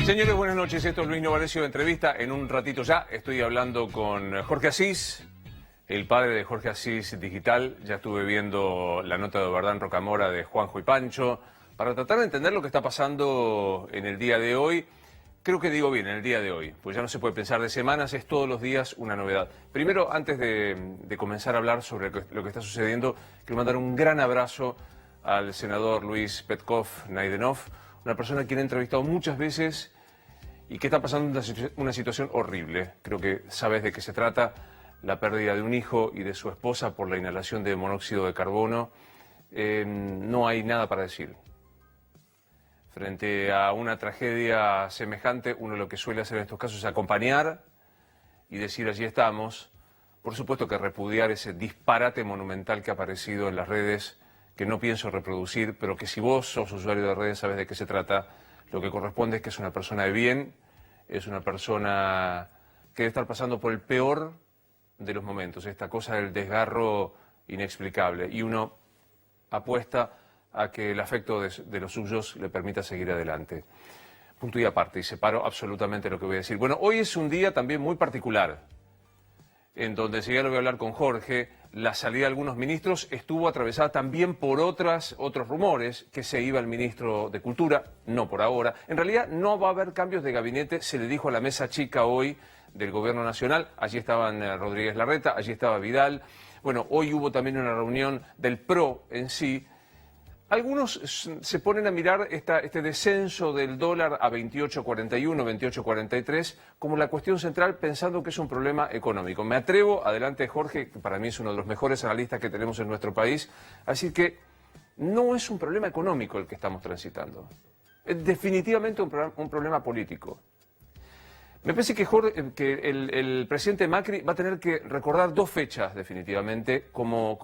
Señores, buenas noches. Esto es Luis Novarecio de Entrevista. En un ratito ya estoy hablando con Jorge Asís, el padre de Jorge Asís Digital. Ya estuve viendo la nota de Verdán Rocamora de Juanjo y Pancho para tratar de entender lo que está pasando en el día de hoy. Creo que digo bien, en el día de hoy, pues ya no se puede pensar de semanas, es todos los días una novedad. Primero, antes de comenzar a hablar sobre lo que está sucediendo, quiero mandar un gran abrazo al senador Luis Petkov Naidenov, una persona a quien he entrevistado muchas veces y que está pasando una situación horrible. Creo que sabes de qué se trata, la pérdida de un hijo y de su esposa por la inhalación de monóxido de carbono. No hay nada para decir. Frente a una tragedia semejante, uno lo que suele hacer en estos casos es acompañar y decir allí estamos. Por supuesto que repudiar ese disparate monumental que ha aparecido en las redes, que no pienso reproducir, pero que si vos sos usuario de redes sabes de qué se trata. Lo que corresponde es que es una persona de bien, es una persona que debe estar pasando por el peor de los momentos, esta cosa del desgarro inexplicable. Y uno apuesta a que el afecto de los suyos le permita seguir adelante. Punto y aparte, y separo absolutamente lo que voy a decir. Bueno, hoy es un día también muy particular, en donde, si ya lo voy a hablar con Jorge, la salida de algunos ministros estuvo atravesada también por otros rumores, que se iba el ministro de Cultura, no por ahora. En realidad no va a haber cambios de gabinete, se le dijo a la mesa chica hoy del Gobierno Nacional. Allí estaban Rodríguez Larreta, allí estaba Vidal. Bueno, hoy hubo también una reunión del PRO en sí. Algunos se ponen a mirar este descenso del dólar a 28.41, 28.43 como la cuestión central, pensando que es un problema económico. Me atrevo, adelante Jorge, que para mí es uno de los mejores analistas que tenemos en nuestro país, a decir que no es un problema económico el que estamos transitando. Es definitivamente un problema político. Me parece que el presidente Macri va a tener que recordar dos fechas definitivamente como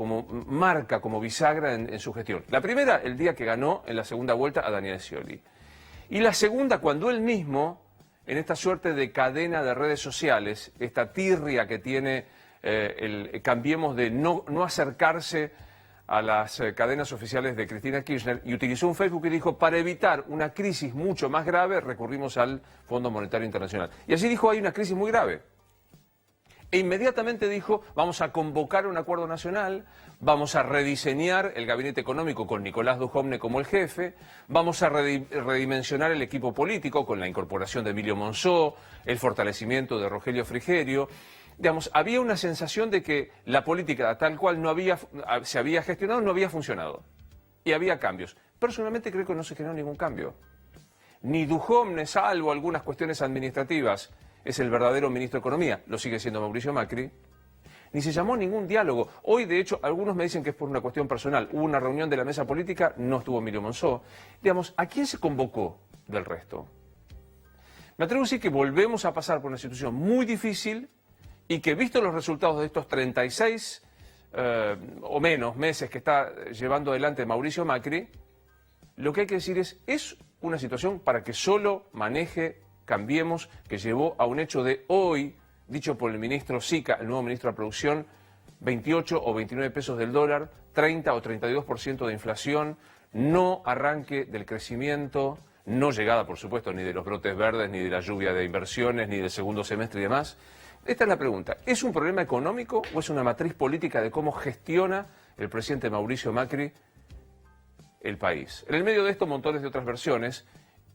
marca, como bisagra en su gestión. La primera, el día que ganó en la segunda vuelta a Daniel Scioli. Y la segunda, cuando él mismo, en esta suerte de cadena de redes sociales, esta tirria que tiene Cambiemos de no acercarse a las cadenas oficiales de Cristina Kirchner, y utilizó un Facebook y dijo: para evitar una crisis mucho más grave, recurrimos al Fondo Monetario Internacional. Y así dijo: hay una crisis muy grave. E inmediatamente dijo: vamos a convocar un acuerdo nacional, vamos a rediseñar el gabinete económico con Nicolás Duhovne como el jefe, vamos a redimensionar el equipo político con la incorporación de Emilio Monzó, el fortalecimiento de Rogelio Frigerio. Digamos, había una sensación de que la política tal cual se había gestionado no había funcionado. Y había cambios. Personalmente creo que no se generó ningún cambio. Ni Duhovne, salvo algunas cuestiones administrativas, es el verdadero ministro de Economía. Lo sigue siendo Mauricio Macri. Ni se llamó ningún diálogo. Hoy, de hecho, algunos me dicen que es por una cuestión personal. Hubo una reunión de la mesa política, no estuvo Emilio Monzó. Digamos, ¿a quién se convocó del resto? Me atrevo a decir que volvemos a pasar por una situación muy difícil, y que, visto los resultados de estos 36 o menos meses que está llevando adelante Mauricio Macri, lo que hay que decir es una situación para que solo maneje Cambiemos, que llevó a un hecho de hoy, dicho por el ministro Sica, el nuevo ministro de Producción, 28 o 29 pesos del dólar, 30 o 32% de inflación, no arranque del crecimiento, no llegada, por supuesto, ni de los brotes verdes, ni de la lluvia de inversiones, ni del segundo semestre y demás. Esta es la pregunta: ¿es un problema económico o es una matriz política de cómo gestiona el presidente Mauricio Macri el país? En el medio de esto, montones de otras versiones,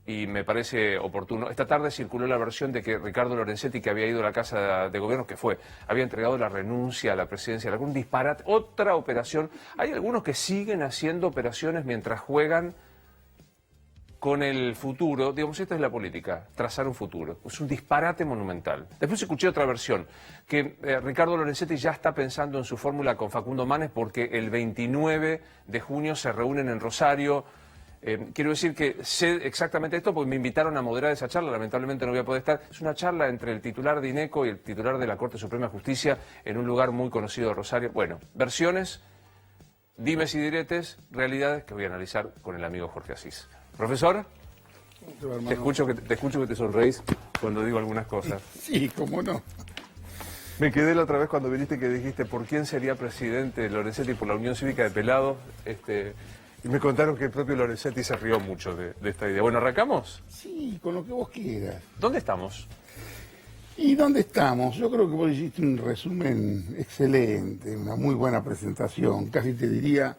y me parece oportuno. Esta tarde circuló la versión de que Ricardo Lorenzetti, que había ido a la Casa de Gobierno, había entregado la renuncia a la presidencia, algún disparate, otra operación. Hay algunos que siguen haciendo operaciones mientras juegan con el futuro. Digamos, esta es la política, trazar un futuro. Es un disparate monumental. Después escuché otra versión, que Ricardo Lorenzetti ya está pensando en su fórmula con Facundo Manes, porque el 29 de junio se reúnen en Rosario. Quiero decir que sé exactamente esto porque me invitaron a moderar esa charla, lamentablemente no voy a poder estar. Es una charla entre el titular de INECO y el titular de la Corte Suprema de Justicia en un lugar muy conocido de Rosario. Bueno, versiones, dimes y diretes, realidades que voy a analizar con el amigo Jorge Asís. Profesor, te escucho que te sonreís cuando digo algunas cosas. Sí, cómo no. Me quedé la otra vez cuando viniste que dijiste: ¿por quién sería presidente Lorenzetti? Por la Unión Cívica de Pelados. Y me contaron que el propio Lorenzetti se rió mucho de esta idea. Bueno, ¿arrancamos? Sí, con lo que vos quieras. ¿Dónde estamos? ¿Y dónde estamos? Yo creo que vos hiciste un resumen excelente, una muy buena presentación. Casi te diría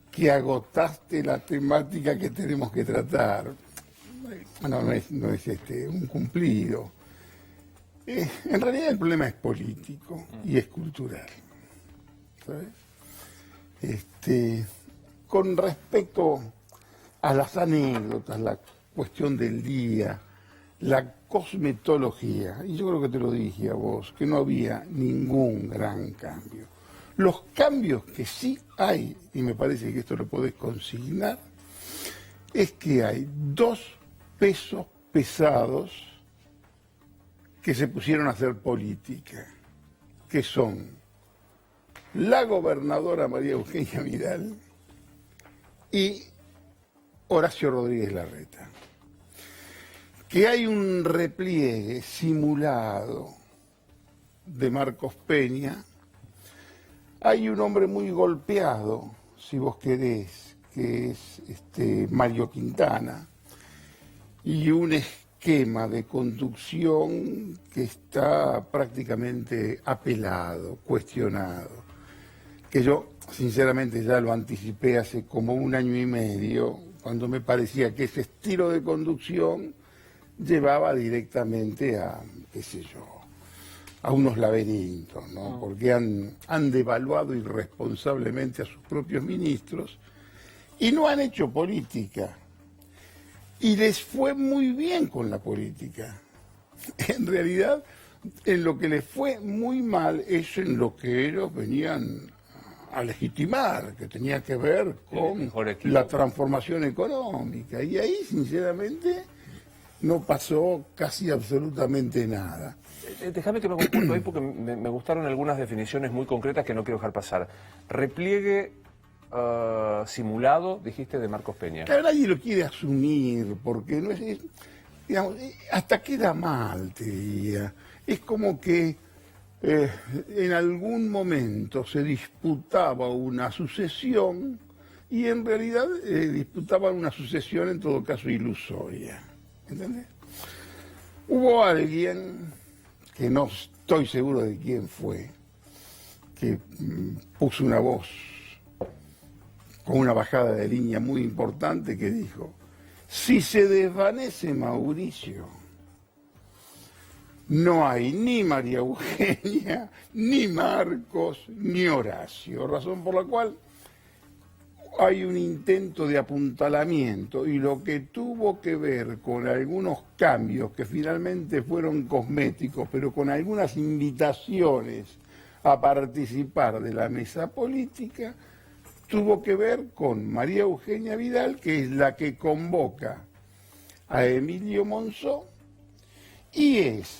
que agotaste la temática que tenemos que tratar. Bueno, no es un cumplido. En realidad el problema es político y es cultural. ¿Sabes? Con respecto a las anécdotas, la cuestión del día, la cosmetología, y yo creo que te lo dije a vos, que no había ningún gran cambio. Los cambios que sí hay, y me parece que esto lo podés consignar, es que hay dos pesos pesados que se pusieron a hacer política, que son la gobernadora María Eugenia Vidal y Horacio Rodríguez Larreta. Que hay un repliegue simulado de Marcos Peña, hay un hombre muy golpeado, si vos querés, que es Mario Quintana, y un esquema de conducción que está prácticamente apelado, cuestionado, que yo sinceramente ya lo anticipé hace como 1 año y medio, cuando me parecía que ese estilo de conducción llevaba directamente a, qué sé yo, a unos laberintos, ¿no? Porque han devaluado irresponsablemente a sus propios ministros y no han hecho política. Y les fue muy bien con la política. En realidad, en lo que les fue muy mal es en lo que ellos venían a legitimar, que tenía que ver con la transformación económica. Y ahí, sinceramente, no pasó casi absolutamente nada. Déjame que me conjunto ahí porque me gustaron algunas definiciones muy concretas que no quiero dejar pasar. Repliegue simulado, dijiste, de Marcos Peña. Claro, nadie lo quiere asumir, porque no digamos, hasta queda mal, te diría. Es como que en algún momento se disputaba una sucesión y en realidad disputaban una sucesión en todo caso ilusoria. ¿Entendés? Hubo alguien, que no estoy seguro de quién fue, que puso una voz con una bajada de línea muy importante que dijo: si se desvanece Mauricio, no hay ni María Eugenia, ni Marcos, ni Horacio, razón por la cual hay un intento de apuntalamiento y lo que tuvo que ver con algunos cambios que finalmente fueron cosméticos, pero con algunas invitaciones a participar de la mesa política, tuvo que ver con María Eugenia Vidal, que es la que convoca a Emilio Monzó y es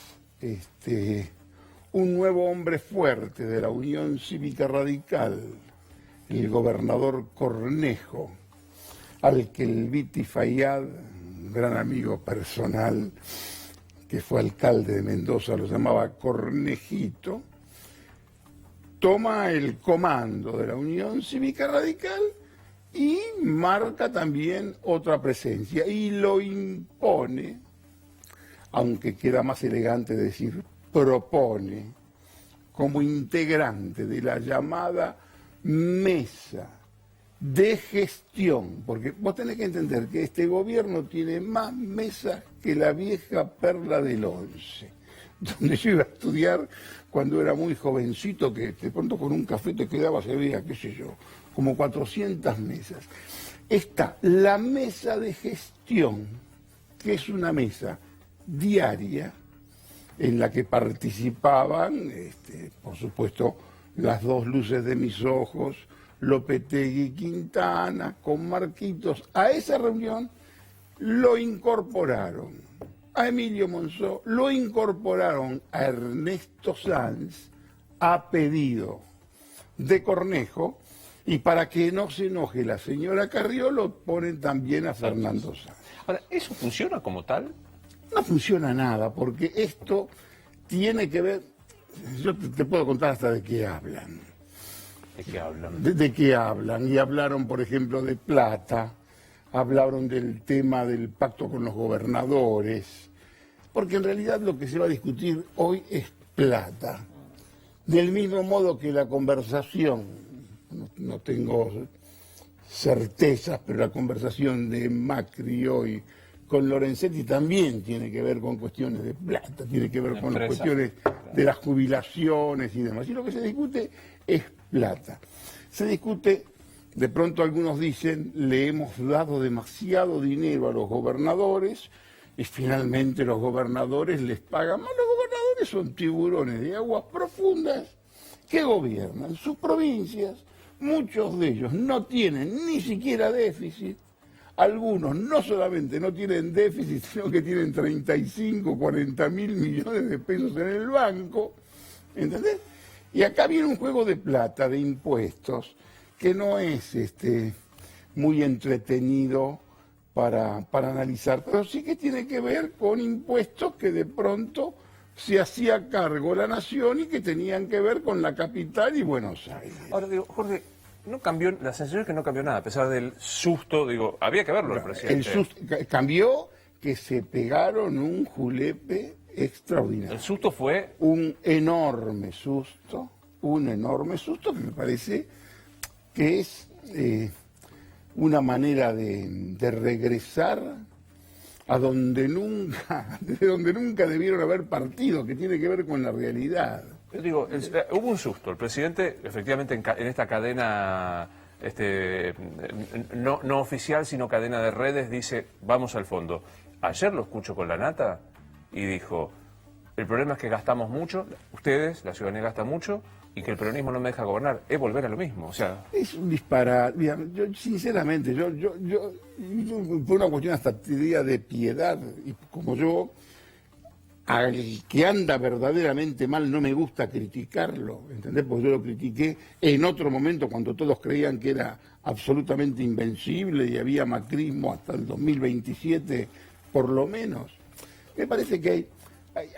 un nuevo hombre fuerte de la Unión Cívica Radical, el gobernador Cornejo, al que el Viti Fayad, un gran amigo personal, que fue alcalde de Mendoza, lo llamaba Cornejito, toma el comando de la Unión Cívica Radical y marca también otra presencia y lo impone, aunque queda más elegante decir propone, como integrante de la llamada mesa de gestión, porque vos tenés que entender que este gobierno tiene más mesas que la vieja Perla del Once, donde yo iba a estudiar cuando era muy jovencito, que de pronto con un café te quedabas y había, qué sé yo, como 400 mesas. Está la mesa de gestión, que es una mesa diaria en la que participaban, por supuesto, las dos luces de mis ojos, Lopetegui y Quintana, con Marquitos. A esa reunión lo incorporaron a Emilio Monzó, lo incorporaron a Ernesto Sanz a pedido de Cornejo, y para que no se enoje la señora Carriolo, ponen también a Fernando Sanz. Ahora, ¿eso funciona como tal? No funciona nada, porque esto tiene que ver, yo te puedo contar hasta de qué hablan. ¿De qué hablan? ¿De qué hablan? Y hablaron, por ejemplo, de plata, hablaron del tema del pacto con los gobernadores, porque en realidad lo que se va a discutir hoy es plata. Del mismo modo que la conversación, no tengo certezas, pero la conversación de Macri hoy con Lorenzetti también tiene que ver con cuestiones de plata, tiene que ver con las cuestiones de las jubilaciones y demás. Y lo que se discute es plata. Se discute, de pronto algunos dicen, le hemos dado demasiado dinero a los gobernadores y finalmente los gobernadores les pagan más. Los gobernadores son tiburones de aguas profundas que gobiernan sus provincias. Muchos de ellos no tienen ni siquiera déficit. Algunos no solamente no tienen déficit, sino que tienen 35, 40 mil millones de pesos en el banco. ¿Entendés? Y acá viene un juego de plata, de impuestos, que no es muy entretenido para analizar, pero sí que tiene que ver con impuestos que de pronto se hacía cargo la nación y que tenían que ver con la capital y Buenos Aires. Ahora digo, Jorge, no cambió, la sensación es que no cambió nada, a pesar del susto, digo, había que verlo el presidente. El susto, cambió que se pegaron un julepe extraordinario. El susto fue un enorme susto que me parece que es una manera de regresar a donde nunca, de donde nunca debieron haber partido, que tiene que ver con la realidad. Yo digo, hubo un susto. El presidente, efectivamente, en esta cadena no oficial, sino cadena de redes, dice, vamos al fondo. Ayer lo escucho con la Nata y dijo, el problema es que gastamos mucho, ustedes, la ciudadanía gasta mucho, y que el peronismo no me deja gobernar. Es volver a lo mismo, o sea... Es un disparate. Mira, yo sinceramente, por una cuestión hasta diría de piedad, y como yo... Al que anda verdaderamente mal no me gusta criticarlo, ¿entendés? Porque yo lo critiqué en otro momento cuando todos creían que era absolutamente invencible y había macrismo hasta el 2027 por lo menos. Me parece que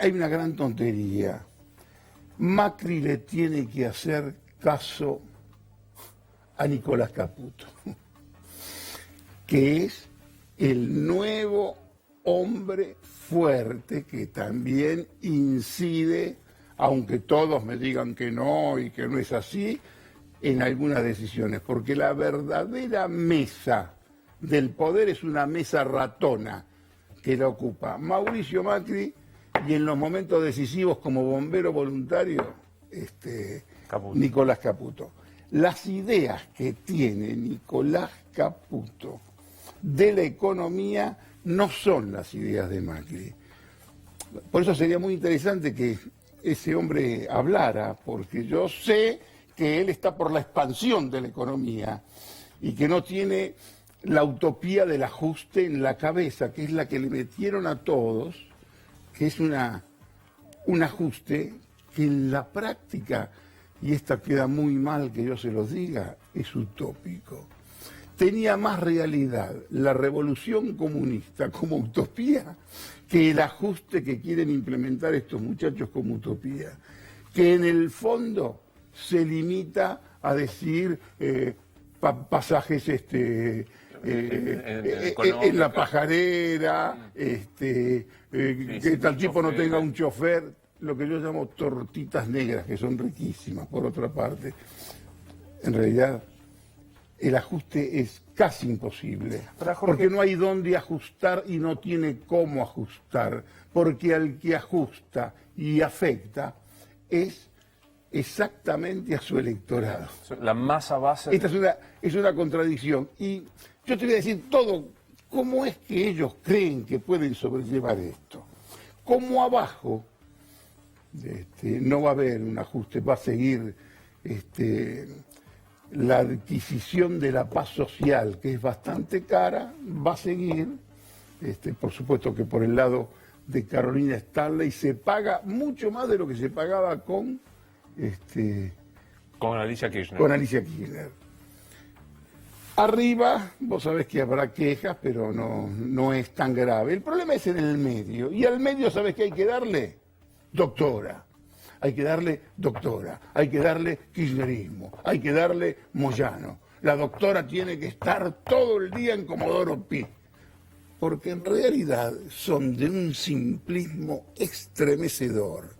hay una gran tontería. Macri le tiene que hacer caso a Nicolás Caputo, que es el nuevo hombre fuerte que también incide, aunque todos me digan que no y que no es así, en algunas decisiones, porque la verdadera mesa del poder es una mesa ratona que la ocupa Mauricio Macri y en los momentos decisivos como bombero voluntario Caputo. Nicolás Caputo. Las ideas que tiene Nicolás Caputo de la economía no son las ideas de Macri. Por eso sería muy interesante que ese hombre hablara, porque yo sé que él está por la expansión de la economía y que no tiene la utopía del ajuste en la cabeza, que es la que le metieron a todos, que es un ajuste que en la práctica, y esta queda muy mal que yo se los diga, es utópico. Tenía más realidad la revolución comunista como utopía que el ajuste que quieren implementar estos muchachos como utopía, que en el fondo se limita a decir pasajes en la pajarera, que tal tipo no tenga un chofer, lo que yo llamo tortitas negras, que son riquísimas, por otra parte. En realidad, el ajuste es casi imposible, porque no hay dónde ajustar y no tiene cómo ajustar, porque al que ajusta y afecta es exactamente a su electorado. La masa base... Esta es una contradicción. Y yo te voy a decir todo, cómo es que ellos creen que pueden sobrellevar esto. Como abajo no va a haber un ajuste, va a seguir la adquisición de la paz social, que es bastante cara, va a seguir, por supuesto que por el lado de Carolina Stanley se paga mucho más de lo que se pagaba con Alicia Kirchner. Con Alicia Kirchner. Arriba, vos sabés que habrá quejas, pero no es tan grave. El problema es en el medio. Y al medio, ¿sabés qué hay que darle? Doctora. hay que darle doctora, hay que darle kirchnerismo, hay que darle Moyano. La doctora tiene que estar todo el día en Comodoro Pi. Porque en realidad son de un simplismo estremecedor.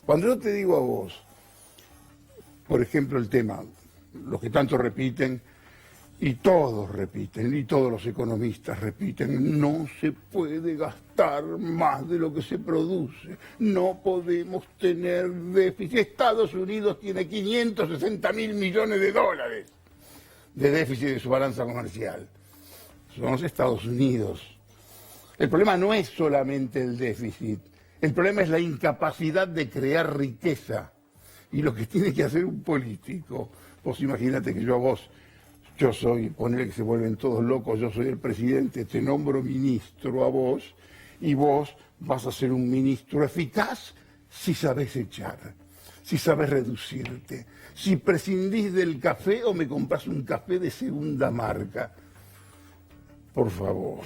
Cuando yo te digo a vos, por ejemplo, el tema, los que tanto repiten, y todos repiten, y todos los economistas repiten, no se puede gastar más de lo que se produce, no podemos tener déficit. Estados Unidos tiene 560.000 millones de dólares de déficit de su balanza comercial. Son los Estados Unidos. El problema no es solamente el déficit, el problema es la incapacidad de crear riqueza. Y lo que tiene que hacer un político, vos imagínate que yo soy, ponele que se vuelven todos locos, yo soy el presidente, te nombro ministro a vos, y vos vas a ser un ministro eficaz si sabés echar, si sabés reducirte, si prescindís del café o me compras un café de segunda marca. Por favor.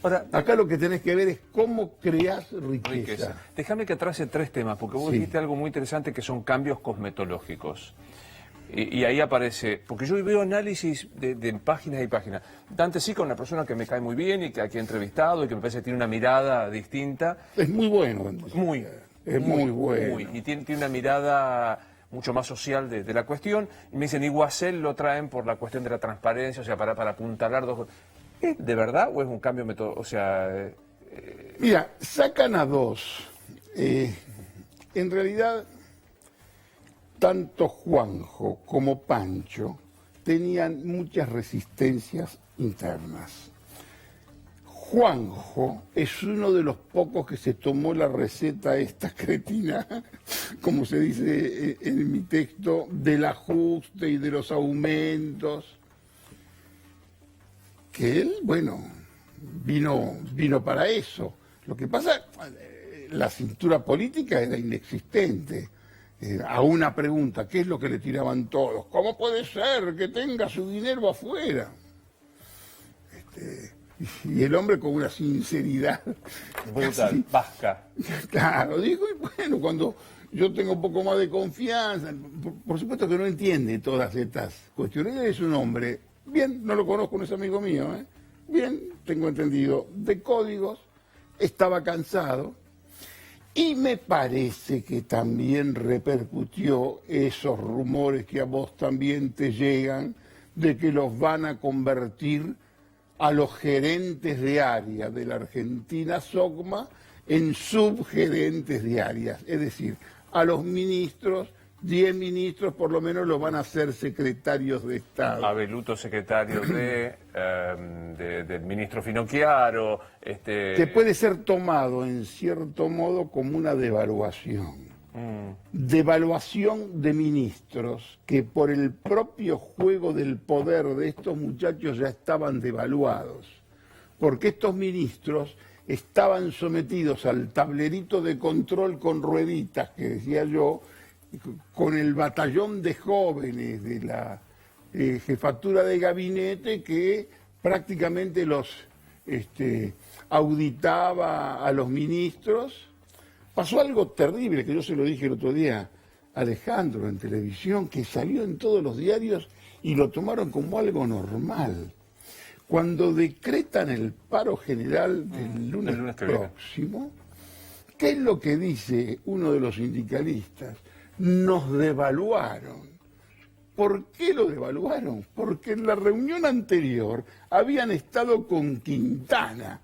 Ahora, acá lo que tenés que ver es cómo creás riqueza. Déjame que atrase 3 temas, porque vos dijiste algo muy interesante que son cambios cosmetológicos. Y ahí aparece, porque yo veo análisis de páginas y páginas. Dante Sica, una persona que me cae muy bien y que aquí he entrevistado y que me parece que tiene una mirada distinta. Es muy bueno, Dante Sica. Muy bueno. Y tiene una mirada mucho más social de la cuestión. Y me dicen, Iguacel lo traen por la cuestión de la transparencia, o sea, para apuntalar dos cosas. ¿Es de verdad o es un cambio metodológico? O sea, Mira, sacan a dos. En realidad, tanto Juanjo como Pancho tenían muchas resistencias internas. Juanjo es uno de los pocos que se tomó la receta esta cretina, como se dice en mi texto, del ajuste y de los aumentos. Que él, bueno, vino para eso. Lo que pasa, la cintura política era inexistente. A una pregunta, ¿qué es lo que le tiraban todos? ¿Cómo puede ser que tenga su dinero afuera? Y el hombre con una sinceridad brutal, vasca. Claro, dijo, y bueno, cuando yo tengo un poco más de confianza, por supuesto que no entiende todas estas cuestiones. Él es un hombre, bien, no lo conozco, no es amigo mío, bien, tengo entendido, de códigos, estaba cansado, y me parece que también repercutió esos rumores que a vos también te llegan, de que los van a convertir a los gerentes de área de la Argentina SOCMA en subgerentes de áreas, es decir, a los ministros, 10 ministros por lo menos los van a ser secretarios de Estado. Abeluto secretario del ministro Finocchiaro. Que puede ser tomado en cierto modo como una devaluación. Devaluación de ministros que por el propio juego del poder de estos muchachos ya estaban devaluados. Porque estos ministros estaban sometidos al tablerito de control con rueditas, que decía yo, con el batallón de jóvenes de la jefatura de gabinete que prácticamente los auditaba a los ministros. Pasó algo terrible, que yo se lo dije el otro día a Alejandro en televisión, que salió en todos los diarios y lo tomaron como algo normal. Cuando decretan el paro general del lunes próximo, ¿qué es lo que dice uno de los sindicalistas? Nos devaluaron. ¿Por qué lo devaluaron? Porque en la reunión anterior habían estado con Quintana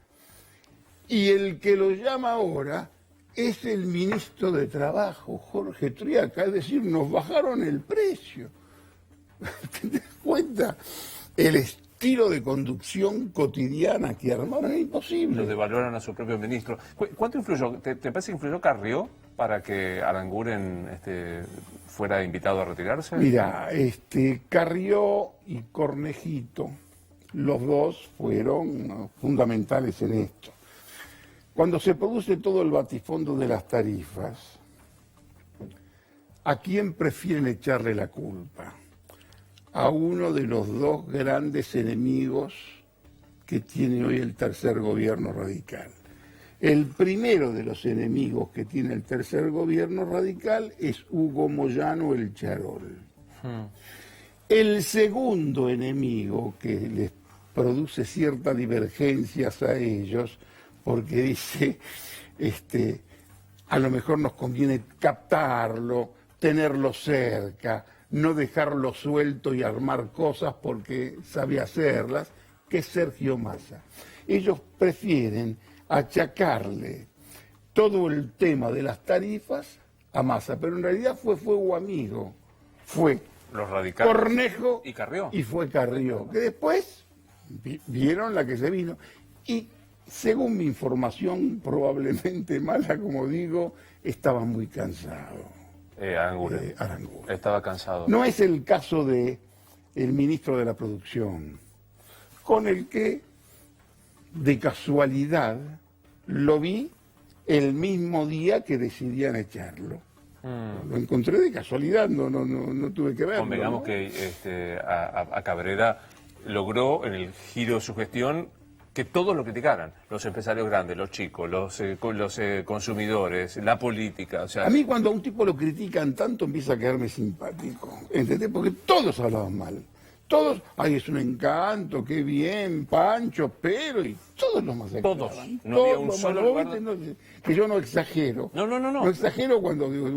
y el que lo llama ahora es el ministro de Trabajo, Jorge Triaca, es decir, nos bajaron el precio. ¿Te das cuenta? El estilo de conducción cotidiana que armaron es imposible. Lo devaluaron a su propio ministro. ¿Cuánto influyó? ¿Te parece que influyó Carrió para que Aranguren fuera invitado a retirarse? Mira, Carrió y Cornejito, los dos fueron fundamentales en esto. Cuando se produce todo el batifondo de las tarifas, ¿a quién prefieren echarle la culpa? A uno de los dos grandes enemigos que tiene hoy el tercer gobierno radical. El primero de los enemigos que tiene el tercer gobierno radical es Hugo Moyano el Charol. El segundo enemigo que les produce ciertas divergencias a ellos, porque dice, a lo mejor nos conviene captarlo, tenerlo cerca, no dejarlo suelto y armar cosas porque sabe hacerlas, que es Sergio Massa. Ellos prefieren achacarle todo el tema de las tarifas a Massa, pero en realidad fue fuego amigo, fue Los radicales Cornejo y Carrió. y fue Carrió, que después vieron la que se vino. Y según mi información, probablemente mala, como digo, estaba muy cansado. Aranguren. Aranguren. Estaba cansado. No es el caso de el ministro de la Producción, con el que, de casualidad, lo vi el mismo día que decidían echarlo. Lo encontré de casualidad, no tuve que verlo. Convengamos ¿no? que a Cabrera logró en el giro de su gestión que todos lo criticaran, los empresarios grandes, los chicos, los consumidores, la política. O sea, A mí cuando a un tipo lo critican tanto empieza a quedarme simpático, ¿entendés? Porque todos hablaban mal. Todos, ay, es un encanto, qué bien, Pancho, pero, y todos los masacraban. Todos. No había un solo lugar. Que yo no exagero. No. No exagero cuando digo,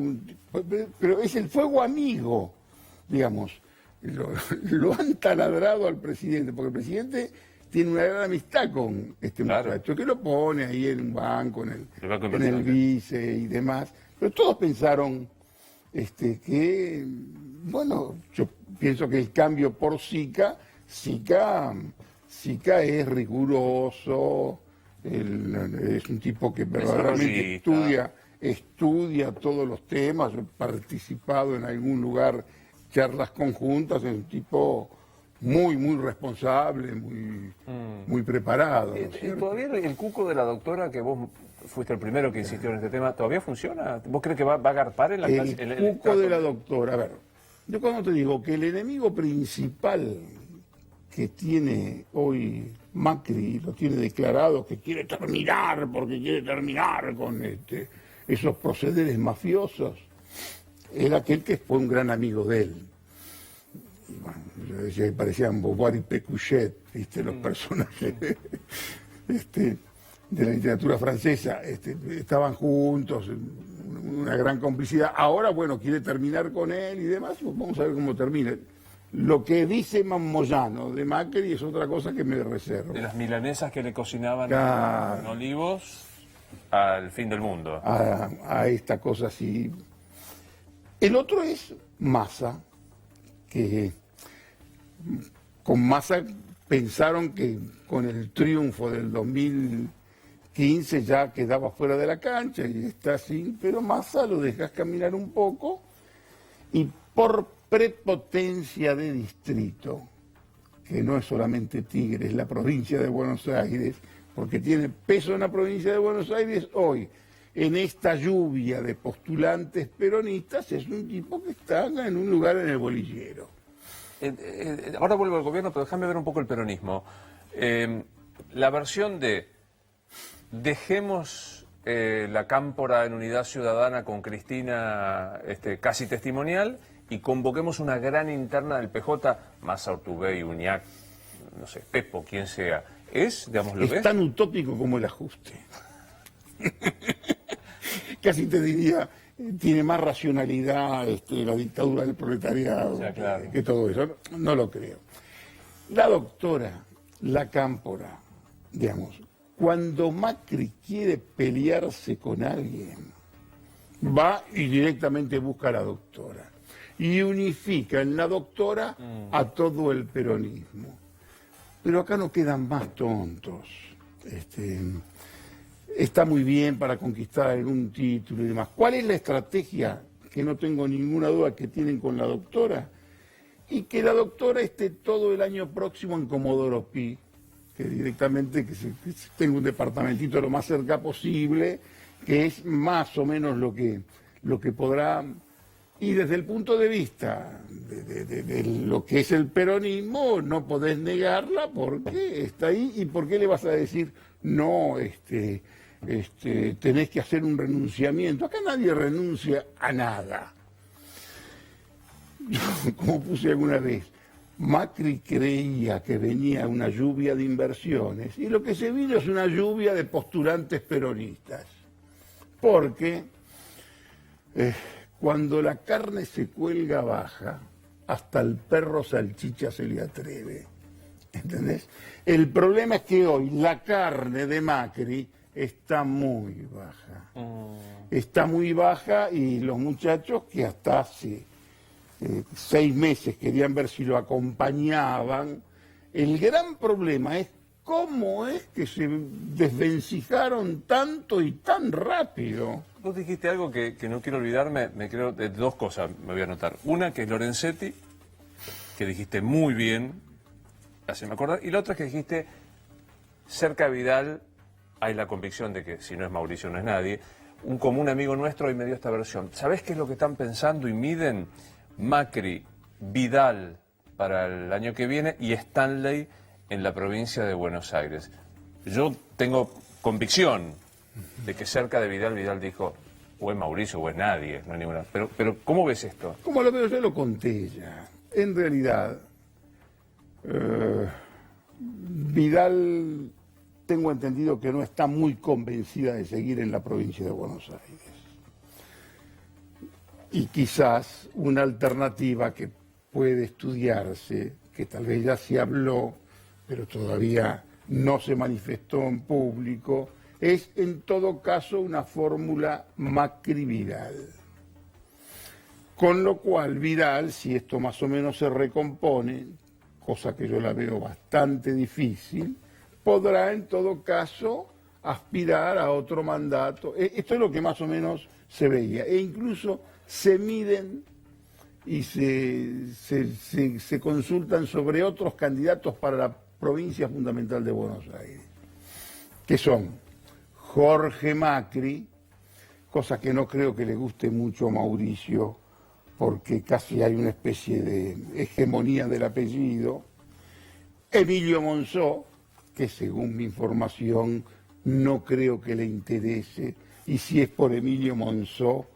pero es el fuego amigo, digamos. Lo han taladrado al presidente, porque el presidente tiene una gran amistad con este muchacho, que lo pone ahí en un banco, en el vice y demás. Pero todos pensaron que, bueno, yo pienso que el cambio por Sica es riguroso, es un tipo que verdaderamente estudia todos los temas, he participado en algún lugar, charlas conjuntas, es un tipo muy responsable, muy preparado. ¿no? ¿Todavía el cuco de la doctora, que vos fuiste el primero que insistió en este tema, todavía funciona? ¿Vos crees que va a agarpar en la clase? El cuco de la doctora, a ver, yo cuando te digo que el enemigo principal que tiene hoy Macri, lo tiene declarado, que quiere terminar, porque quiere terminar con esos procederes mafiosos, era aquel que fue un gran amigo de él. Y bueno, yo decía que parecían Beauvoir y Pécuchet, ¿viste? Los personajes de la literatura francesa, estaban juntos, una gran complicidad. Ahora, bueno, quiere terminar con él y demás, pues vamos a ver cómo termina. Lo que dice Moyano de Macri es otra cosa que me reservo. De las milanesas que le cocinaban en Olivos al fin del mundo. A esta cosa así. El otro es Massa, que con Massa pensaron que con el triunfo del 2015 ya quedaba fuera de la cancha y está así, pero Massa lo dejas caminar un poco y por prepotencia de distrito, que no es solamente Tigre, es la provincia de Buenos Aires, porque tiene peso en la provincia de Buenos Aires hoy, en esta lluvia de postulantes peronistas, es un tipo que está en un lugar en el bolillero. Ahora vuelvo al gobierno, pero déjame ver un poco el peronismo. La versión de dejemos la cámpora en Unidad Ciudadana con Cristina casi testimonial y convoquemos una gran interna del PJ, Massa, Urtubey, Uñac, no sé, Pepo, quien sea. Digamos, ¿lo ves? Es tan utópico como el ajuste. Casi te diría, tiene más racionalidad la dictadura del proletariado, o sea, claro, que todo eso. No lo creo. La doctora, la cámpora, digamos, cuando Macri quiere pelearse con alguien, va y directamente busca a la doctora. Y unifica en la doctora a todo el peronismo. Pero acá no quedan más tontos. Está muy bien para conquistar algún título y demás. ¿Cuál es la estrategia, que no tengo ninguna duda que tienen con la doctora? Y que la doctora esté todo el año próximo en Comodoro Pi, que directamente que tenga un departamentito lo más cerca posible, que es más o menos lo que podrá. Y desde el punto de vista de lo que es el peronismo, no podés negarla porque está ahí. ¿Y por qué le vas a decir no tenés que hacer un renunciamiento. Acá nadie renuncia a nada. Yo, como puse alguna vez, Macri creía que venía una lluvia de inversiones y lo que se vino es una lluvia de postulantes peronistas. Porque cuando la carne se cuelga baja, hasta el perro salchicha se le atreve. ¿Entendés? El problema es que hoy la carne de Macri está muy baja. Está muy baja y los muchachos que hasta hace 6 meses querían ver si lo acompañaban. El gran problema es cómo es que se desvencijaron tanto y tan rápido. Vos dijiste algo que no quiero olvidarme, me creo de 2 cosas, me voy a anotar. Una, que es Lorenzetti, que dijiste muy bien, hace-me acordar, y la otra es que dijiste, cerca de Vidal hay la convicción de que si no es Mauricio no es nadie. Un común amigo nuestro hoy me dio esta versión. ¿Sabés qué es lo que están pensando y miden? Macri, Vidal para el año que viene y Stanley en la provincia de Buenos Aires. Yo tengo convicción de que cerca de Vidal dijo, o es Mauricio o es nadie, no hay ninguna. Pero ¿cómo ves esto? Como lo veo yo, lo conté ya. En realidad, Vidal, tengo entendido que no está muy convencida de seguir en la provincia de Buenos Aires. Y quizás una alternativa que puede estudiarse, que tal vez ya se habló, pero todavía no se manifestó en público, es en todo caso una fórmula Macri-Vidal. Con lo cual Vidal, si esto más o menos se recompone, cosa que yo la veo bastante difícil, podrá en todo caso aspirar a otro mandato. Esto es lo que más o menos se veía. E incluso se miden y se consultan sobre otros candidatos para la provincia fundamental de Buenos Aires, que son Jorge Macri, cosa que no creo que le guste mucho a Mauricio, porque casi hay una especie de hegemonía del apellido, Emilio Monzó, que según mi información no creo que le interese, y si es por Emilio Monzó,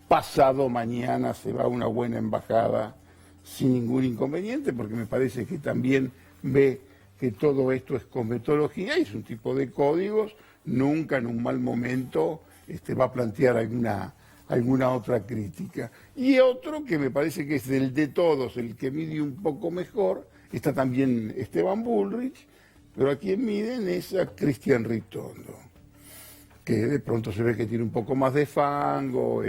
pasado mañana se va a una buena embajada sin ningún inconveniente, porque me parece que también ve que todo esto es cosmetología y es un tipo de códigos, nunca en un mal momento va a plantear alguna otra crítica. Y otro que me parece que es del de todos, el que mide un poco mejor, está también Esteban Bullrich, pero a quien miden es a Cristian Ritondo, que de pronto se ve que tiene un poco más de fango,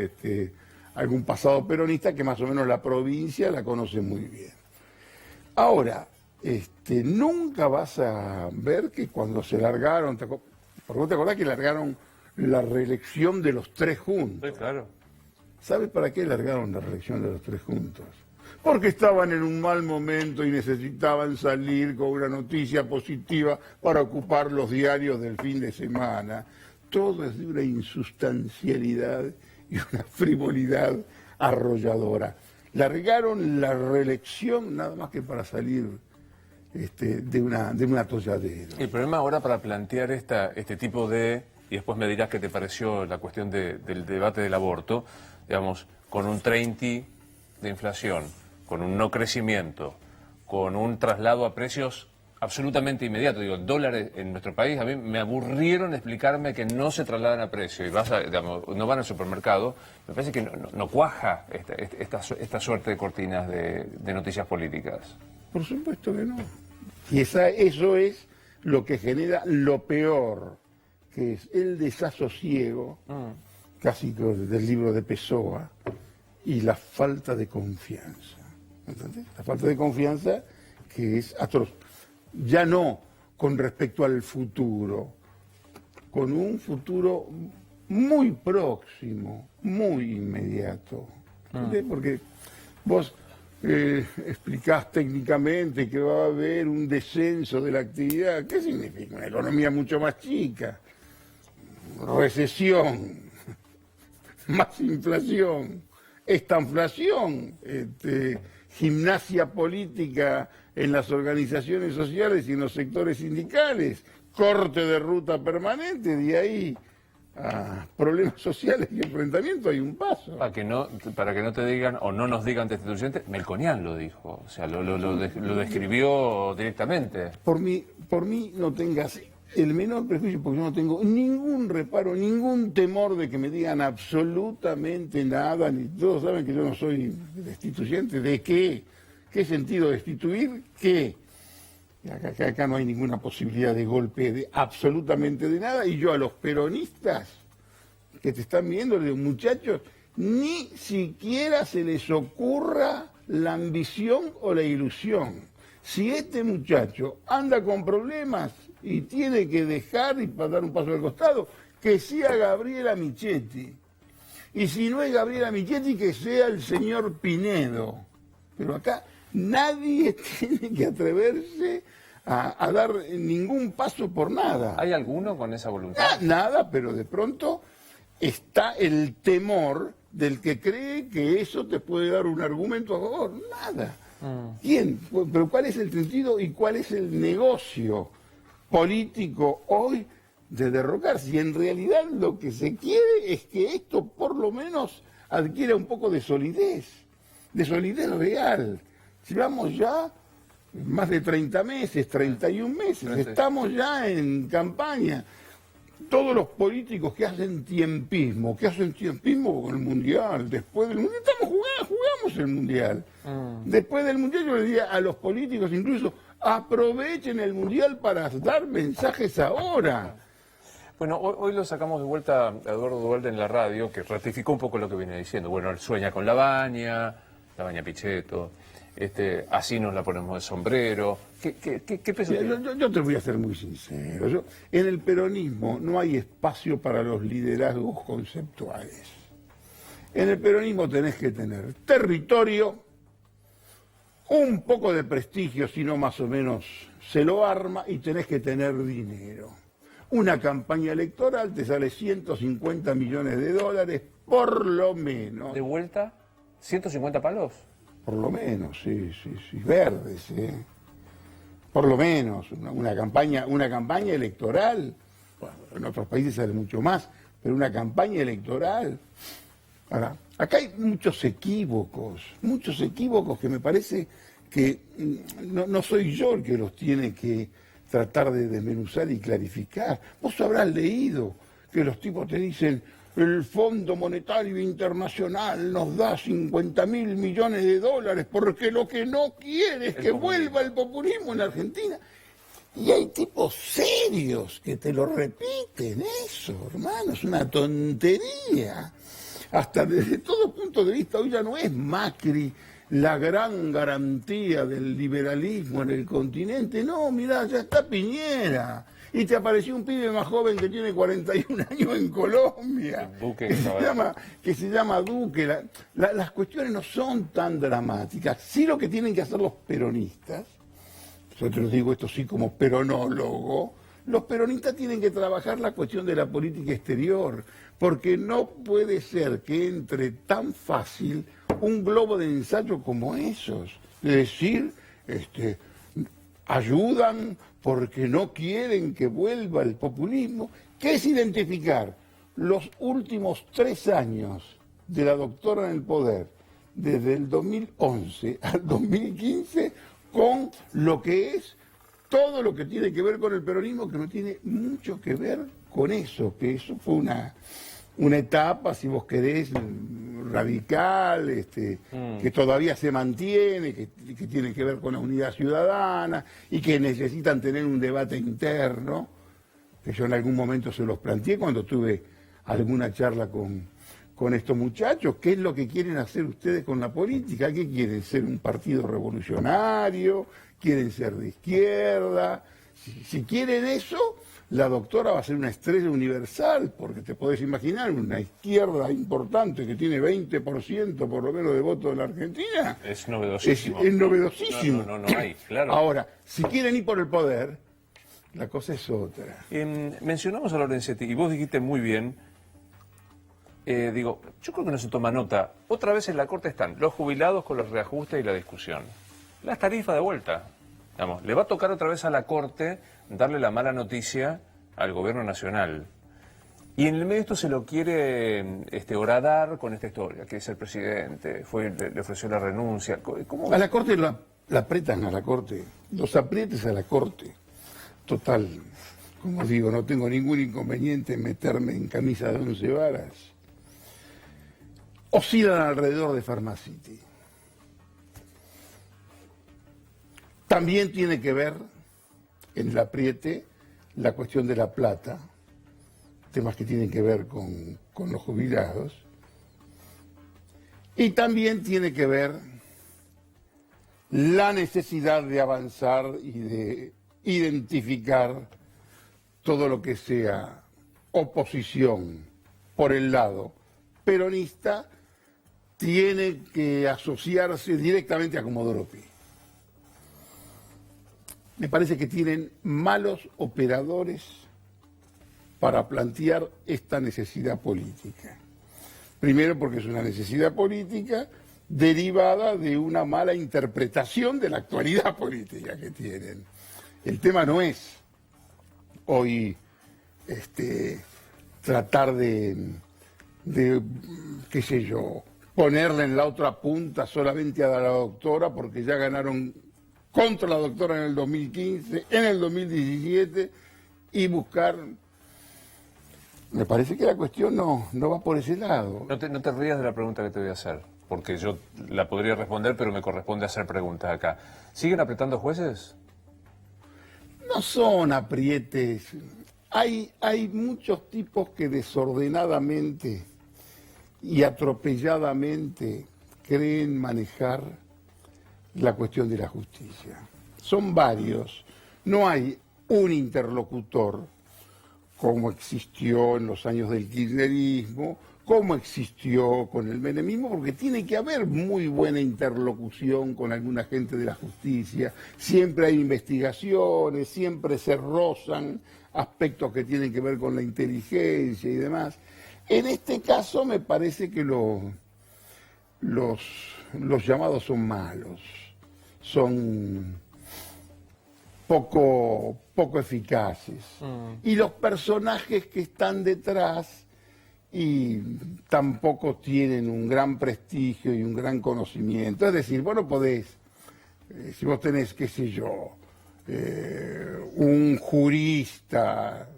algún pasado peronista que más o menos la provincia la conoce muy bien. Ahora, nunca vas a ver que cuando se largaron, porque vos te acordás que largaron la reelección de los 3 juntos. Sí, claro. ¿Sabes para qué largaron la reelección de los 3 juntos? Porque estaban en un mal momento y necesitaban salir con una noticia positiva para ocupar los diarios del fin de semana. Todo es de una insustancialidad y una frivolidad arrolladora. Largaron la reelección nada más que para salir de un atolladero. El problema ahora para plantear este tipo de, y después me dirás qué te pareció la cuestión del debate del aborto, digamos, con un 30 de inflación, con un no crecimiento, con un traslado a precios absolutamente inmediatos. Digo, dólares en nuestro país, a mí me aburrieron explicarme que no se trasladan a precio y no van al supermercado. Me parece que no cuaja esta suerte de cortinas de noticias políticas. Por supuesto que no. Y eso es lo que genera lo peor, que es el desasosiego, casi del libro de Pessoa, y la falta de confianza. ¿Entendés? La falta de confianza que es atroz. Ya no con respecto al futuro, con un futuro muy próximo, muy inmediato. ¿Entendés? Porque vos explicás técnicamente que va a haber un descenso de la actividad. ¿Qué significa? Una economía mucho más chica, recesión, más inflación, estanflación, gimnasia política en las organizaciones sociales y en los sectores sindicales, corte de ruta permanente, de ahí a problemas sociales y enfrentamientos hay un paso. Para que no te digan, o no nos digan destituyente, Melconian lo dijo, o sea, lo describió directamente. Por mí no tengas el menor prejuicio, porque yo no tengo ningún reparo, ningún temor de que me digan absolutamente nada, ni todos saben que yo no soy destituyente. ¿De qué? ¿Qué sentido destituir? ¿Qué? Acá no hay ninguna posibilidad de golpe de absolutamente de nada, y yo a los peronistas que te están viendo, les digo, muchachos, ni siquiera se les ocurra la ambición o la ilusión. Si este muchacho anda con problemas y tiene que dejar y dar un paso al costado, que sea Gabriela Michetti. Y si no es Gabriela Michetti, que sea el señor Pinedo. Pero acá nadie tiene que atreverse a dar ningún paso por nada. ¿Hay alguno con esa voluntad? Nada, pero de pronto está el temor del que cree que eso te puede dar un argumento a favor. Nada. ¿Quién? Pero ¿cuál es el sentido y cuál es el negocio político hoy de derrocar? Si en realidad lo que se quiere es que esto por lo menos adquiera un poco de solidez real. Llevamos ya más de 30 meses, 31 meses, estamos ya en campaña. Todos los políticos que hacen tiempismo con el Mundial, después del Mundial, jugamos el Mundial. Después del Mundial yo le diría a los políticos incluso, aprovechen el Mundial para dar mensajes ahora. Bueno, hoy lo sacamos de vuelta a Eduardo Duhalde en la radio, que ratificó un poco lo que viene diciendo. Bueno, él sueña con la baña Pichetto, así nos la ponemos de sombrero. ¿Qué peso tiene? Yo te voy a ser muy sincero. En el peronismo no hay espacio para los liderazgos conceptuales. En el peronismo tenés que tener territorio, un poco de prestigio, si no más o menos se lo arma, y tenés que tener dinero. Una campaña electoral te sale 150 millones de dólares, por lo menos. ¿De vuelta? ¿150 palos? Por lo menos, sí, verdes, por lo menos, una campaña electoral, bueno, en otros países sale mucho más, pero una campaña electoral. Ahora, acá hay muchos equívocos que me parece que no soy yo el que los tiene que tratar de desmenuzar y clarificar. Vos habrás leído que los tipos te dicen: el Fondo Monetario Internacional nos da 50.000 millones de dólares porque lo que no quiere es que vuelva el populismo en Argentina. Y hay tipos serios que te lo repiten eso, hermano, es una tontería. Hasta desde todo punto de vista, hoy ya no es Macri la gran garantía del liberalismo en el continente. No, mirá, ya está Piñera. Y te apareció un pibe más joven que tiene 41 años en Colombia, que se llama Duque. Las cuestiones no son tan dramáticas. Sí, lo que tienen que hacer los peronistas, yo te lo digo esto sí como peronólogo, los peronistas tienen que trabajar la cuestión de la política exterior, porque no puede ser que entre tan fácil un globo de ensayo como esos, de decir, ayudan porque no quieren que vuelva el populismo, que es identificar los últimos 3 años de la doctora en el poder, desde el 2011 al 2015, con lo que es todo lo que tiene que ver con el peronismo, que no tiene mucho que ver con eso, que eso fue una etapa, si vos querés, radical, que todavía se mantiene, que tiene que ver con la unidad ciudadana y que necesitan tener un debate interno, que yo en algún momento se los planteé cuando tuve alguna charla con estos muchachos. ¿Qué es lo que quieren hacer ustedes con la política? ¿Qué quieren? ¿Ser un partido revolucionario? ¿Quieren ser de izquierda? Si quieren eso, la doctora va a ser una estrella universal, porque te podés imaginar una izquierda importante que tiene 20% por lo menos de votos en la Argentina. Es novedosísimo. Es novedosísimo. No hay, claro. Ahora, si quieren ir por el poder, la cosa es otra. Mencionamos a Lorenzetti y vos dijiste muy bien, yo creo que no se toma nota. Otra vez en la Corte están los jubilados con los reajustes y la discusión. Las tarifas de vuelta. Digamos, le va a tocar otra vez a la Corte darle la mala noticia al gobierno nacional. Y en el medio esto se lo quiere horadar con esta historia, que es el presidente, le ofreció la renuncia. ¿Cómo? A la Corte la apretan a la Corte, los aprietes a la Corte. Total, como digo, no tengo ningún inconveniente en meterme en camisa de 11 varas. Oscilan alrededor de Pharmacity. También tiene que ver en el apriete la cuestión de la plata, temas que tienen que ver con los jubilados, y también tiene que ver la necesidad de avanzar y de identificar todo lo que sea oposición por el lado peronista, tiene que asociarse directamente a Comodoro Pi. Me parece que tienen malos operadores para plantear esta necesidad política. Primero porque es una necesidad política derivada de una mala interpretación de la actualidad política que tienen. El tema no es hoy tratar de, qué sé yo, ponerle en la otra punta solamente a la doctora porque ya ganaron contra la doctora en el 2015, en el 2017, y buscar... Me parece que la cuestión no va por ese lado. No te rías de la pregunta que te voy a hacer, porque yo la podría responder, pero me corresponde hacer preguntas acá. ¿Siguen apretando jueces? No son aprietes. Hay muchos tipos que desordenadamente y atropelladamente creen manejar la cuestión de la justicia. Son varios. No hay un interlocutor como existió en los años del kirchnerismo, como existió con el menemismo, porque tiene que haber muy buena interlocución con alguna gente de la justicia. Siempre hay investigaciones, siempre se rozan aspectos que tienen que ver con la inteligencia y demás. En este caso me parece que los llamados son malos, son poco eficaces. Y los personajes que están detrás y tampoco tienen un gran prestigio y un gran conocimiento. Es decir, vos no podés, si vos tenés, qué sé yo, un jurista,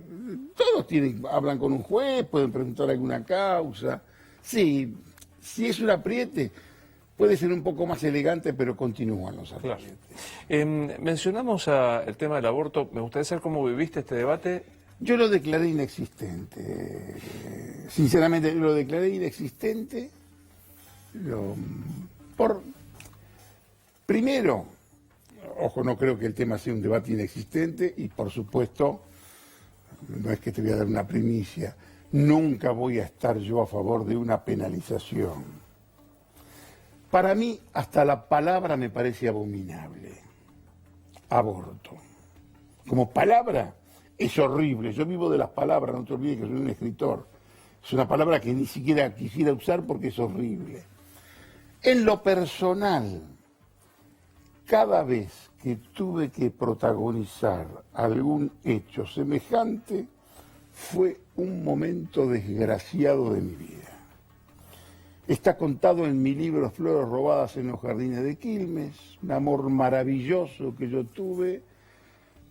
todos hablan con un juez, pueden preguntar alguna causa. Sí, si es un apriete, puede ser un poco más elegante, pero continúan los aprietes. Claro. Mencionamos el tema del aborto. Me gustaría saber cómo viviste este debate. Yo lo declaré inexistente. Sinceramente, lo declaré inexistente. Primero, ojo, no creo que el tema sea un debate inexistente y, por supuesto, no es que te voy a dar una primicia, nunca voy a estar yo a favor de una penalización. Para mí, hasta la palabra me parece abominable. Aborto. Como palabra, es horrible. Yo vivo de las palabras, no te olvides que soy un escritor. Es una palabra que ni siquiera quisiera usar porque es horrible. En lo personal, cada vez que tuve que protagonizar algún hecho semejante, fue un momento desgraciado de mi vida. Está contado en mi libro Flores robadas en los jardines de Quilmes, un amor maravilloso que yo tuve,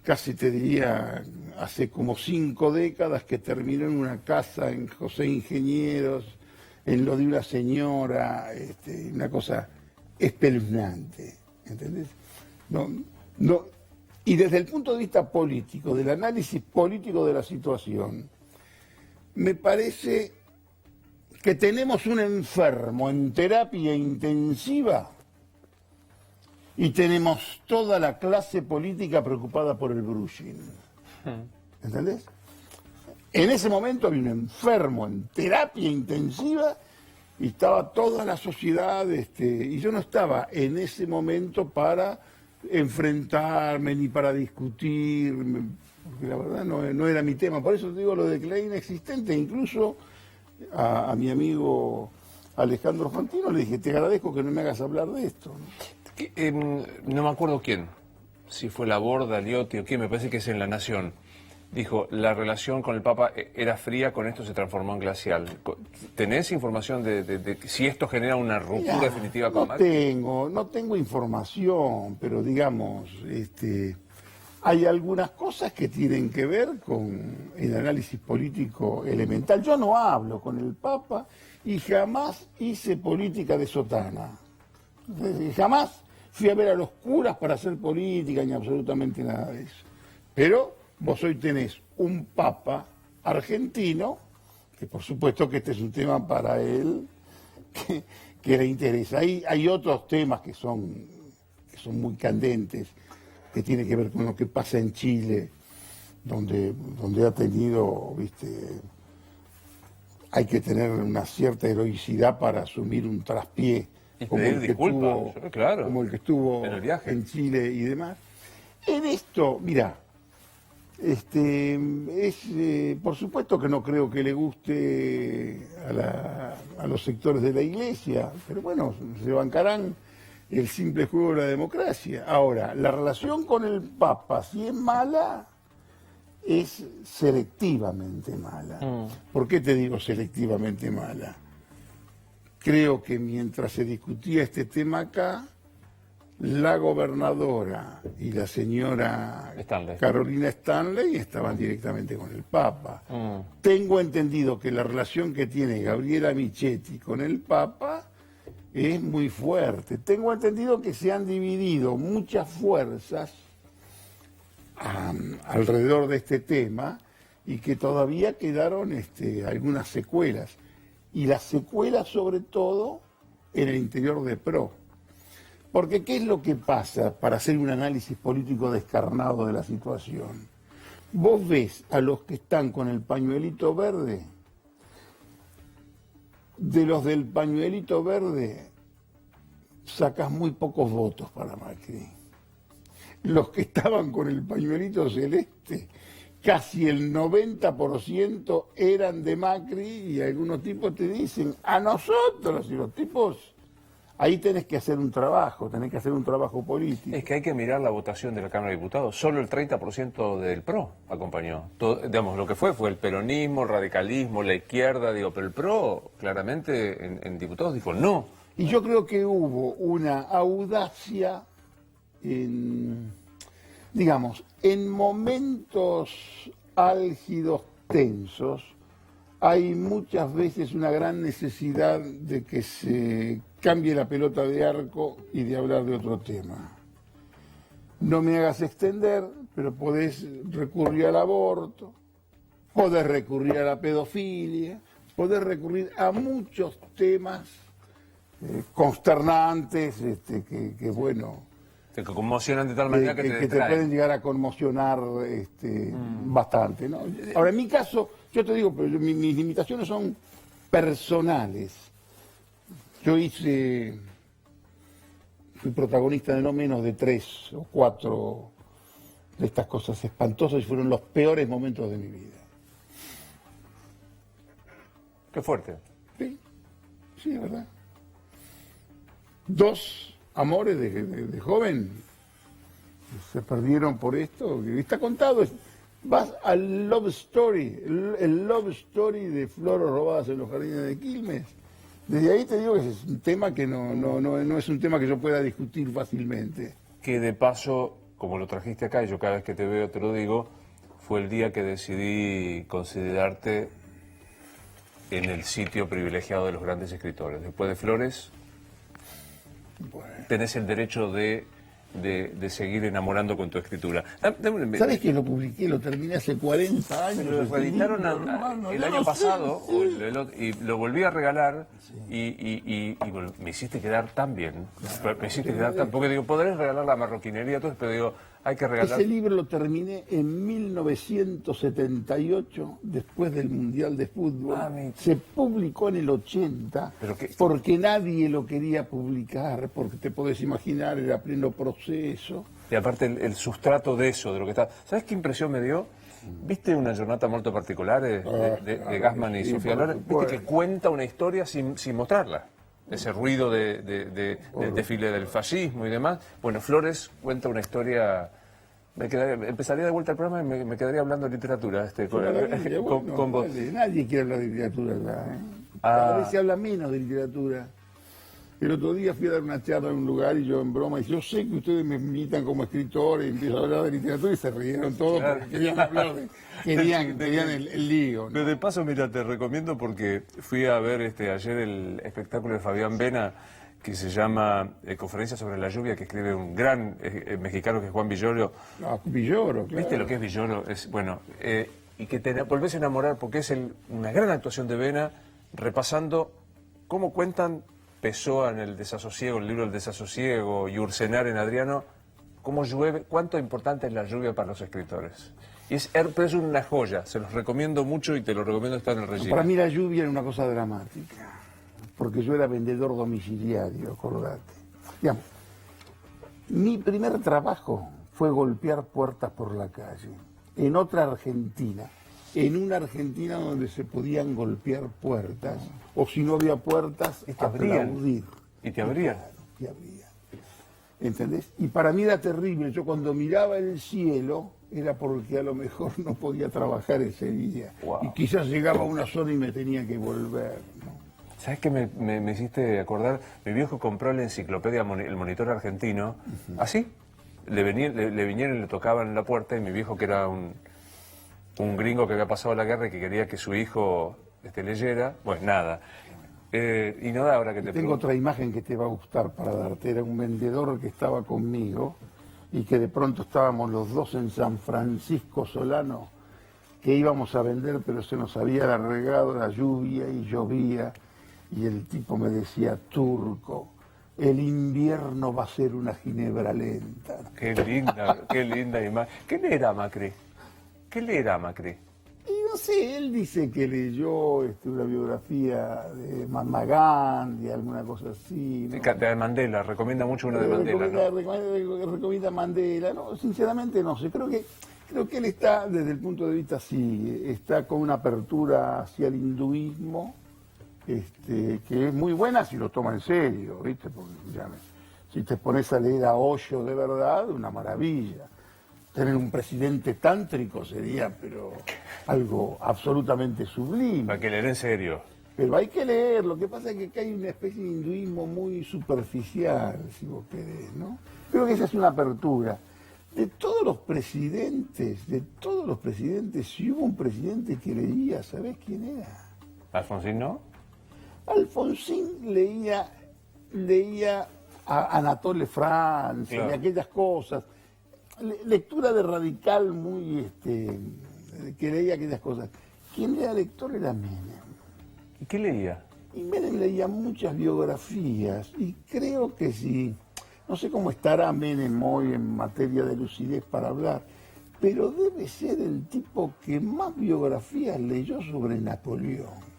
casi te diría, hace como 5 décadas, que terminó en una casa en José Ingenieros, en lo de una señora, una cosa espeluznante, ¿entendés? Y desde el punto de vista político, del análisis político de la situación, me parece que tenemos un enfermo en terapia intensiva y tenemos toda la clase política preocupada por el brushing. ¿Entendés? En ese momento había un enfermo en terapia intensiva y estaba toda la sociedad, y yo no estaba en ese momento para enfrentarme ni para discutir, porque la verdad no era mi tema. Por eso te digo, lo declaré inexistente. Incluso a mi amigo Alejandro Fantino le dije, te agradezco que no me hagas hablar de esto. No me acuerdo quién, si fue Laborda, Liotti o quién, me parece que es en La Nación. dijo, la relación con el Papa era fría, con esto se transformó en glacial. ¿Tenés información de si esto genera una ruptura definitiva con Macri? No tengo información, pero digamos, hay algunas cosas que tienen que ver con el análisis político elemental. Yo no hablo con el Papa y jamás hice política de sotana. Jamás fui a ver a los curas para hacer política ni absolutamente nada de eso. Pero vos hoy tenés un Papa argentino, que por supuesto que este es un tema para él que le interesa. Hay otros temas que son muy candentes, que tiene que ver con lo que pasa en Chile, donde ha tenido, hay que tener una cierta heroicidad para asumir un traspié como el que estuvo en el viaje en Chile y demás. En esto, mira, por supuesto que no creo que le guste a los sectores de la Iglesia, pero bueno, se bancarán el simple juego de la democracia. Ahora, la relación con el Papa, si es mala, es selectivamente mala. ¿Por qué te digo selectivamente mala? Creo que mientras se discutía este tema acá, la gobernadora y la señora Carolina Stanley estaban directamente con el Papa. Tengo entendido que la relación que tiene Gabriela Michetti con el Papa es muy fuerte. Tengo entendido que se han dividido muchas fuerzas alrededor de este tema y que todavía quedaron algunas secuelas. Y las secuelas sobre todo en el interior de PRO. Porque ¿qué es lo que pasa para hacer un análisis político descarnado de la situación? Vos ves a los que están con el pañuelito verde, de los del pañuelito verde sacas muy pocos votos para Macri. Los que estaban con el pañuelito celeste, casi el 90% eran de Macri y algunos tipos te dicen, a nosotros, y los tipos... Ahí tenés que hacer un trabajo político. Es que hay que mirar la votación de la Cámara de Diputados. Solo el 30% del PRO acompañó. Digamos, lo que fue el peronismo, el radicalismo, la izquierda, pero el PRO claramente en diputados dijo no. Y yo creo que hubo una audacia digamos, en momentos álgidos, tensos, hay muchas veces una gran necesidad de que se cambie la pelota de arco y de hablar de otro tema. No me hagas extender, pero podés recurrir al aborto, podés recurrir a la pedofilia, podés recurrir a muchos temas consternantes, que bueno... Que conmocionan de tal manera que te pueden llegar a conmocionar bastante, ¿no? Ahora, en mi caso, yo te digo, pero mis limitaciones son personales. Yo fui protagonista de no menos de 3 o 4 de estas cosas espantosas y fueron los peores momentos de mi vida. Qué fuerte. Sí, es verdad. 2 amores de joven se perdieron por esto. Está contado. Vas al Love Story, el Love Story de Flores robadas en los jardines de Quilmes. Desde ahí te digo que es un tema que no es un tema que yo pueda discutir fácilmente. Que de paso, como lo trajiste acá, y yo cada vez que te veo te lo digo, fue el día que decidí considerarte en el sitio privilegiado de los grandes escritores. Después de Flores, tenés el derecho de seguir enamorando con tu escritura. ¿Sabes que lo publiqué? Lo terminé hace 40 años. Lo reeditaron el año pasado y lo volví a regalar y me hiciste quedar tan bien. Me hiciste quedar tan... Porque digo, podrés regalar la marroquinería, todo, pero digo, hay que regalar... Ese libro lo terminé en 1978, después del Mundial de Fútbol. Se publicó en el 80, porque nadie lo quería publicar, porque te podés imaginar, era pleno proceso. Y aparte el sustrato de eso, de lo que está... ¿Sabes qué impresión me dio? ¿Viste una giornata molto particolare de Gassman y Sofía Loren? ¿Viste que cuenta una historia sin mostrarla? Ese ruido del desfile del fascismo y demás. Bueno, Flores cuenta una historia empezaría de vuelta el programa y me quedaría hablando de literatura. Maravilla, bueno, con vos. dale, nadie quiere hablar de literatura acá, ¿eh? Ah. Cada vez se habla menos de literatura. El otro día fui a dar una charla en un lugar y yo en broma dije, yo sé que ustedes me invitan como escritor y empiezo a hablar de literatura y se rieron todos porque querían hablar querían el lío, ¿no? Pero de paso, mira, te recomiendo porque fui a ver ayer el espectáculo de Fabián Vena que se llama Conferencia sobre la lluvia, que escribe un gran mexicano que es Juan Villoro. No, Villoro, claro. ¿Viste lo que es Villoro? Es, bueno, y que te volvés a enamorar porque es una gran actuación de Vena repasando cómo cuentan Pessoa en El desasosiego, el libro El desasosiego, y Ursenar en Adriano, cómo llueve, cuánto importante es la lluvia para los escritores. Pero es una joya, se los recomiendo mucho y te lo recomiendo estar en el Regina. Para mí la lluvia era una cosa dramática, porque yo era vendedor domiciliario, acordate. Digamos, mi primer trabajo fue golpear puertas por la calle, en otra Argentina, en una Argentina donde se podían golpear puertas, o si no había puertas, aplaudir. Y te abrían. Claro, te abrían. ¿Entendés? Y para mí era terrible. Yo cuando miraba el cielo era porque a lo mejor no podía trabajar ese día. Wow. Y quizás llegaba a una zona y me tenía que volver, ¿no? ¿Sabes qué me hiciste acordar? Mi viejo compró la enciclopedia, el Monitor Argentino, así. Le vinieron y le tocaban la puerta y mi viejo, que era un gringo que había pasado la guerra y que quería que su hijo leyera, pues nada. Y no da ahora que te Tengo otra imagen que te va a gustar para darte. Era un vendedor que estaba conmigo y que de pronto estábamos los dos en San Francisco Solano, que íbamos a vender, pero se nos había alargado la lluvia y llovía. Y el tipo me decía, Turco, el invierno va a ser una ginebra lenta. Qué linda imagen. ¿Qué leerá Macri? ¿Qué leerá Macri? Y no sé, él dice que leyó una biografía de Mahatma Gandhi, alguna cosa así, ¿no? De Mandela, recomienda mucho una de Mandela, ¿no? Recomienda Mandela, no, sinceramente no sé, creo que él está, desde el punto de vista, sí, está con una apertura hacia el hinduismo, que es muy buena si lo toma en serio, ¿viste? Porque ya, si te pones a leer a Osho de verdad, una maravilla. Tener un presidente tántrico sería, pero algo absolutamente sublime. Hay que leer en serio. Pero hay que leer, lo que pasa es que acá hay una especie de hinduismo muy superficial, si vos querés, ¿no? Creo que esa es una apertura. De todos los presidentes, si hubo un presidente que leía, ¿sabés quién era? ¿Alfonsín no? Alfonsín leía a Anatole France, claro, y aquellas cosas. Lectura de radical muy, que leía aquellas cosas. Quien era lector era Menem. ¿Y qué leía? Y Menem leía muchas biografías y creo que sí, no sé cómo estará Menem hoy en materia de lucidez para hablar, pero debe ser el tipo que más biografías leyó sobre Napoleón.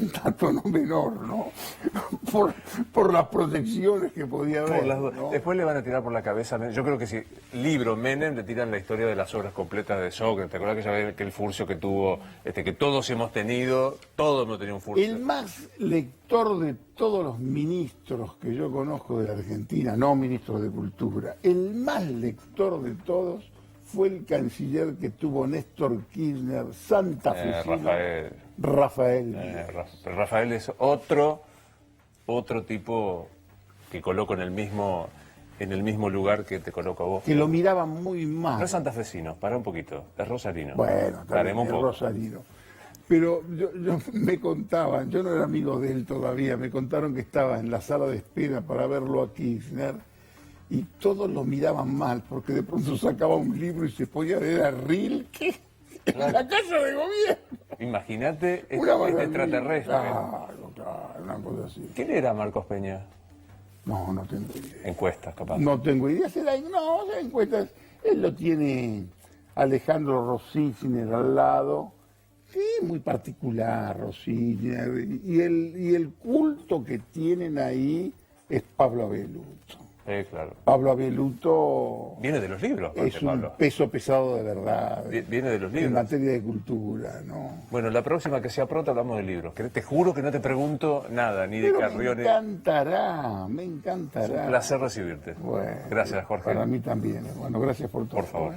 Un dato no menor, ¿no? Por las protecciones que podía haber, ¿no? Después le van a tirar por la cabeza. Yo creo que si libro Menem le tiran la historia de las obras completas de Sócrates. ¿Te acuerdas que ya ves que el furcio que tuvo, que todos hemos tenido un furcio? El más lector de todos los ministros que yo conozco de la Argentina, no ministros de Cultura, el más lector de todos fue el canciller que tuvo Néstor Kirchner, santafesino, Rafael. Rafael es otro tipo que coloco en el mismo lugar que te coloco a vos. Que lo miraban muy mal. No es santafesino, para un poquito, es rosarino. Bueno, también es rosarino. Pero yo me contaban, yo no era amigo de él todavía, me contaron que estaba en la sala de espera para verlo a Kirchner y todos lo miraban mal porque de pronto sacaba un libro y se podía leer a Rilke en la casa de gobierno. Imagínate este extraterrestre. Claro, una cosa así. ¿Quién era Marcos Peña? No tengo idea. Encuestas, capaz. No tengo idea. No, encuestas. Él lo tiene Alejandro Rosiciner al lado. Sí, muy particular, Rosiciner. Y el culto que tienen ahí es Pablo Abeluto. Sí, claro. Pablo Abeluto Viene de los libros, aparte, es un Pablo. peso pesado de verdad Viene de los en libros. materia de cultura, ¿no? Bueno, la próxima que sea pronto hablamos de libros. Te juro que no te pregunto nada, ni de Pero Carrión. me Es encantará, me un encantará. placer recibirte. Bueno, Gracias, Jorge. para mí también. Bueno, gracias por todo. Por favor.